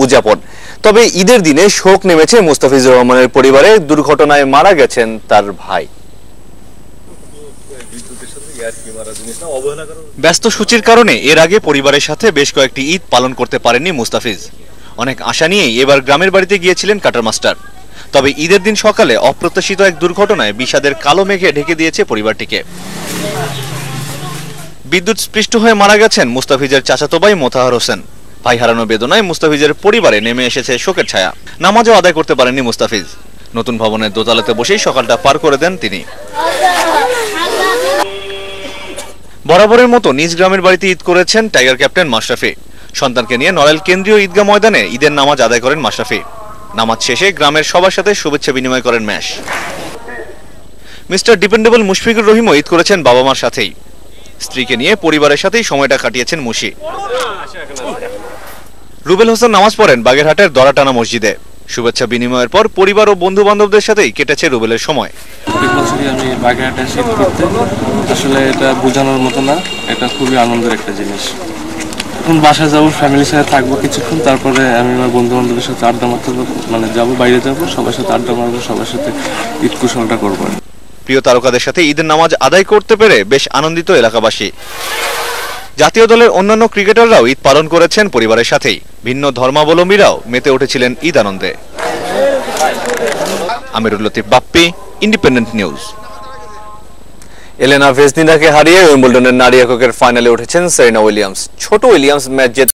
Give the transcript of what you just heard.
উদযাপন। তবে ঈদের দিনে শোক নেমেছে মুস্তাফিজুর রহমানের পরিবারে। দুর্ঘটনায় মারা গেছেন তার ভাই। ব্যস্ত সূচির কারণে এর আগে পরিবারের সাথে বেশ কয়েকটি ঈদ পালন করতে পারেননি মুস্তাফিজ। অনেক আশা নিয়েই এবার গ্রামের বাড়িতে গিয়েছিলেন কাটার মাস্টার। তবে ঈদের দিন সকালে অপ্রত্যাশিত এক দুর্ঘটনায় বিষাদের কালো মেঘে ঢেকে দিয়েছে পরিবারটিকে। বিদ্যুৎ স্পৃষ্ট হয়ে মারা গেছেন মুস্তাফিজের চাচাতো ভাই মোতাহার হোসেন। ভাই হারানো বেদনায় মুস্তাফিজের পরিবারে নেমে এসেছে শোকের ছায়া। নামাজও আদায় করতে পারেননি মুস্তাফিজ। নতুন ভবনের দোতলাতে বসেই সকালটা পার করে দেন তিনি। বরাবরের মতো নিজ গ্রামের বাড়িতে ঈদ করেছেন টাইগার ক্যাপ্টেন মাশরাফি। সন্তানকে নিয়ে নড়াইল কেন্দ্রীয় ঈদগাহ ময়দানে ঈদের নামাজ আদায় করেন মাশরাফি। নামাজ শেষে গ্রামের সবার সাথে শুভেচ্ছা বিনিময় করেন ম্যাশ। মিস্টার ডিপেন্ডেবল মুশফিকুর রহিমও ঈদ করেছেন বাবা মার সাথেই। স্ত্রীকে নিয়ে পরিবারের সাথেই সময়টা কাটিয়েছেন মুশি। রুবেল হোসেন নামাজ পড়েন বাগেরহাটের দরাটানা মসজিদে। শুভেচ্ছা বিনিময়ের পর পরিবার ও বন্ধু বান্ধবদের সাথেই কেটেছে রুবেলের সময়। আমি বাগেরহাটে শীত করতে আসলে এটা বোঝানোর মতো না, এটা খুবই আনন্দের একটা জিনিস। এখন বাসায় যাবো, ফ্যামিলির সাথে থাকবো কিছুক্ষণ, তারপরে আমি আমার বন্ধু বান্ধবের সাথে আড্ডা মারতে যাবো, বাইরে যাবো, সবার সাথে আড্ডা মারবো, সবার সাথে ঈদ কুশলটা করবো। প্রিয় তারকাদের সাথে ঈদের নামাজ আদায় করতে পেরে বেশ আনন্দিত এলাকাবাসী। জাতীয় দলের অন্যান্য ক্রিকেটাররাও ঈদ পালন করেছেন পরিবারের সাথেই। ভিন্ন ধর্মাবলম্বীরাও মেতে উঠেছিলেন ঈদ আনন্দে। Amirul Latif Bappi, independent news. Elena ভেজনিনাকে হারিয়ে উইম্বলডনের নারী এককের ফাইনালে উঠেছেন সেরেনা উইলিয়ামস। ছোট উইলিয়ামস ম্যাচ জেতে